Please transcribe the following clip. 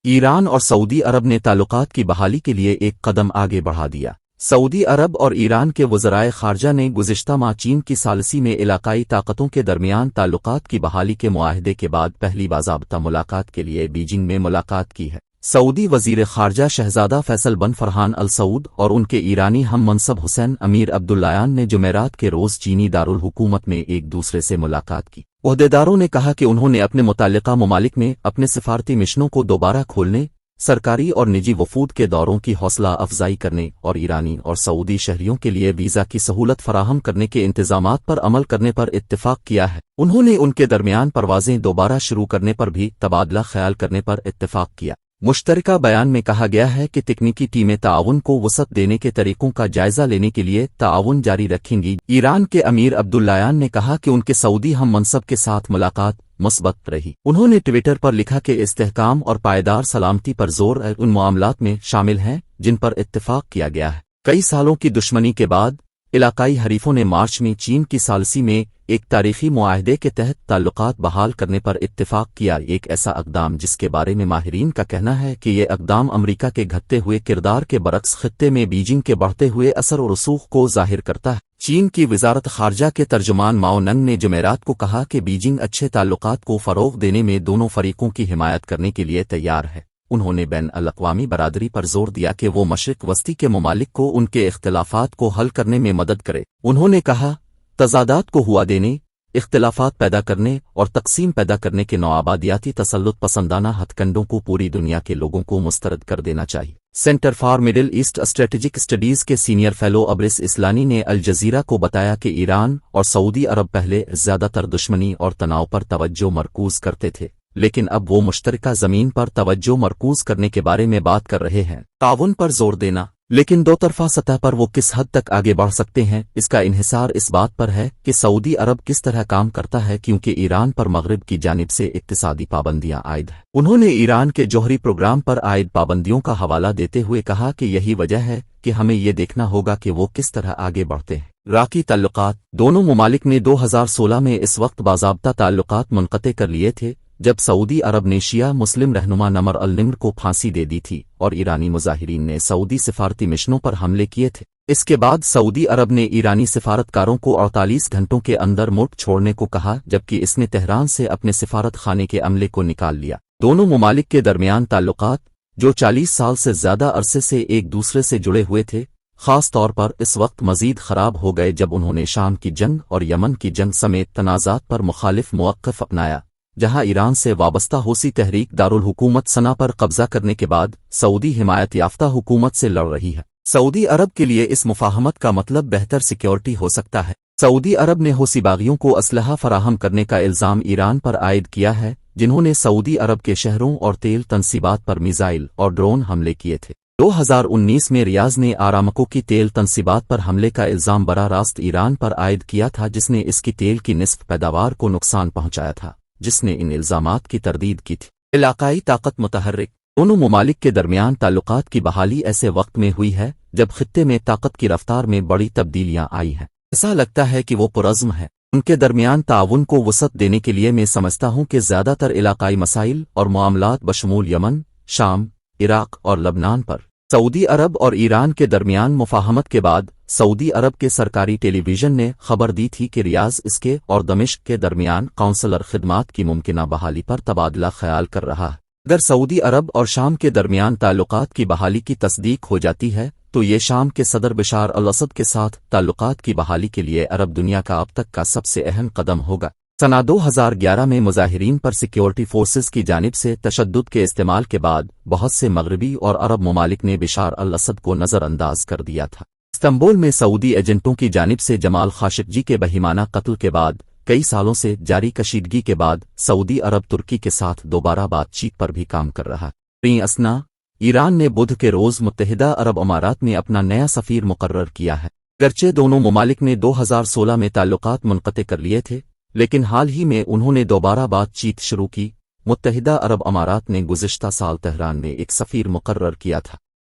ایران اور سعودی عرب نے تعلقات کی بحالی کے لیے ایک قدم آگے بڑھا دیا۔ سعودی عرب اور ایران کے وزرائے خارجہ نے گزشتہ ماہ چین کی ثالثی میں علاقائی طاقتوں کے درمیان تعلقات کی بحالی کے معاہدے کے بعد پہلی باضابطہ ملاقات کے لیے بیجنگ میں ملاقات کی ہے۔ سعودی وزیر خارجہ شہزادہ فیصل بن فرحان ال سعود اور ان کے ایرانی ہم منصب حسین امیر عبداللہیان نے جمعرات کے روز چینی دارالحکومت میں ایک دوسرے سے ملاقات کی۔ عہدیداروں نے کہا کہ انہوں نے اپنے متعلقہ ممالک میں اپنے سفارتی مشنوں کو دوبارہ کھولنے، سرکاری اور نجی وفود کے دوروں کی حوصلہ افزائی کرنے اور ایرانی اور سعودی شہریوں کے لیے ویزا کی سہولت فراہم کرنے کے انتظامات پر عمل کرنے پر اتفاق کیا ہے۔ انہوں نے ان کے درمیان پروازیں دوبارہ شروع کرنے پر بھی تبادلہ خیال کرنے پر اتفاق کیا۔ مشترکہ بیان میں کہا گیا ہے کہ تکنیکی ٹیمیں تعاون کو وسعت دینے کے طریقوں کا جائزہ لینے کے لیے تعاون جاری رکھیں گی۔ ایران کے امیر عبداللہیان نے کہا کہ ان کے سعودی ہم منصب کے ساتھ ملاقات مثبت رہی۔ انہوں نے ٹویٹر پر لکھا کہ استحکام اور پائیدار سلامتی پر زور ان معاملات میں شامل ہیں جن پر اتفاق کیا گیا ہے۔ کئی سالوں کی دشمنی کے بعد علاقائی حریفوں نے مارچ میں چین کی ثالثی میں ایک تاریخی معاہدے کے تحت تعلقات بحال کرنے پر اتفاق کیا، ایک ایسا اقدام جس کے بارے میں ماہرین کا کہنا ہے کہ یہ اقدام امریکہ کے گھٹتے ہوئے کردار کے برعکس خطے میں بیجنگ کے بڑھتے ہوئے اثر و رسوخ کو ظاہر کرتا ہے۔ چین کی وزارت خارجہ کے ترجمان ماؤ ننگ نے جمعرات کو کہا کہ بیجنگ اچھے تعلقات کو فروغ دینے میں دونوں فریقوں کی حمایت کرنے کے لیے تیار ہے۔ انہوں نے بین الاقوامی برادری پر زور دیا کہ وہ مشرق وسطی کے ممالک کو ان کے اختلافات کو حل کرنے میں مدد کرے۔ انہوں نے کہا، تضادات کو ہوا دینے، اختلافات پیدا کرنے اور تقسیم پیدا کرنے کے نوآبادیاتی تسلط پسندانہ ہتھ کنڈوں کو پوری دنیا کے لوگوں کو مسترد کر دینا چاہیے۔ Centre for middle east strategic studies کے سینئر فیلو ابرس اسلانی نے الجزیرہ کو بتایا کہ ایران اور سعودی عرب پہلے زیادہ تر دشمنی اور تناؤ پر توجہ مرکوز کرتے تھے، لیکن اب وہ مشترکہ زمین پر توجہ مرکوز کرنے کے بارے میں بات کر رہے ہیں۔ تعاون پر زور دینا، لیکن دو طرفہ سطح پر وہ کس حد تک آگے بڑھ سکتے ہیں، اس کا انحصار اس بات پر ہے کہ سعودی عرب کس طرح کام کرتا ہے، کیونکہ ایران پر مغرب کی جانب سے اقتصادی پابندیاں عائد ہیں۔ انہوں نے ایران کے جوہری پروگرام پر عائد پابندیوں کا حوالہ دیتے ہوئے کہا کہ یہی وجہ ہے کہ ہمیں یہ دیکھنا ہوگا کہ وہ کس طرح آگے بڑھتے ہیں۔ عراقی تعلقات، دونوں ممالک نے 2016 میں اس وقت باضابطہ تعلقات منقطع کر لیے تھے جب سعودی عرب نے شیعہ مسلم رہنما نمر النمر کو پھانسی دے دی تھی اور ایرانی مظاہرین نے سعودی سفارتی مشنوں پر حملے کیے تھے۔ اس کے بعد سعودی عرب نے ایرانی سفارتکاروں کو 48 گھنٹوں کے اندر ملک چھوڑنے کو کہا، جبکہ اس نے تہران سے اپنے سفارت خانے کے عملے کو نکال لیا۔ دونوں ممالک کے درمیان تعلقات، جو 40 سال سے زیادہ عرصے سے ایک دوسرے سے جڑے ہوئے تھے، خاص طور پر اس وقت مزید خراب ہو گئے جب انہوں نے شام کی جنگ اور یمن کی جنگ سمیت تنازعات پر مخالف موقف اپنایا، جہاں ایران سے وابستہ حوثی تحریک دارالحکومت صنعا پر قبضہ کرنے کے بعد سعودی حمایت یافتہ حکومت سے لڑ رہی ہے۔ سعودی عرب کے لیے اس مفاہمت کا مطلب بہتر سیکیورٹی ہو سکتا ہے۔ سعودی عرب نے حوثی باغیوں کو اسلحہ فراہم کرنے کا الزام ایران پر عائد کیا ہے، جنہوں نے سعودی عرب کے شہروں اور تیل تنصیبات پر میزائل اور ڈرون حملے کیے تھے۔ 2019 میں ریاض نے آرامکو کی تیل تنصیبات پر حملے کا الزام براہ راست ایران پر عائد کیا تھا، جس نے اس کی تیل کی نصف پیداوار کو نقصان پہنچایا تھا، جس نے ان الزامات کی تردید کی تھی۔ علاقائی طاقت متحرک، دونوں ممالک کے درمیان تعلقات کی بحالی ایسے وقت میں ہوئی ہے جب خطے میں طاقت کی رفتار میں بڑی تبدیلیاں آئی ہیں۔ ایسا لگتا ہے کہ وہ پرعزم ہے۔ ان کے درمیان تعاون کو وسعت دینے کے لیے میں سمجھتا ہوں کہ زیادہ تر علاقائی مسائل اور معاملات بشمول یمن، شام، عراق اور لبنان پر سعودی عرب اور ایران کے درمیان مفاہمت کے بعد سعودی عرب کے سرکاری ٹیلی ویژن نے خبر دی تھی کہ ریاض اس کے اور دمشق کے درمیان قونصلر خدمات کی ممکنہ بحالی پر تبادلہ خیال کر رہا ہے۔ اگر سعودی عرب اور شام کے درمیان تعلقات کی بحالی کی تصدیق ہو جاتی ہے تو یہ شام کے صدر بشار الاسد کے ساتھ تعلقات کی بحالی کے لیے عرب دنیا کا اب تک کا سب سے اہم قدم ہوگا۔ سنہ 2011 میں مظاہرین پر سیکیورٹی فورسز کی جانب سے تشدد کے استعمال کے بعد بہت سے مغربی اور عرب ممالک نے بشار الاسد کو نظر انداز کر دیا تھا۔ استنبول میں سعودی ایجنٹوں کی جانب سے جمال خاشقجی کے بہیمانہ قتل کے بعد کئی سالوں سے جاری کشیدگی کے بعد سعودی عرب ترکی کے ساتھ دوبارہ بات چیت پر بھی کام کر رہا ہے۔ اسنا ایران نے بدھ کے روز متحدہ عرب امارات میں اپنا نیا سفیر مقرر کیا ہے۔ گرچہ دونوں ممالک نے 2016 میں تعلقات منقطع کر لیے تھے، لیکن حال ہی میں انہوں نے دوبارہ بات چیت شروع کی۔ متحدہ عرب امارات نے گزشتہ سال تہران میں ایک سفیر مقرر کیا تھا۔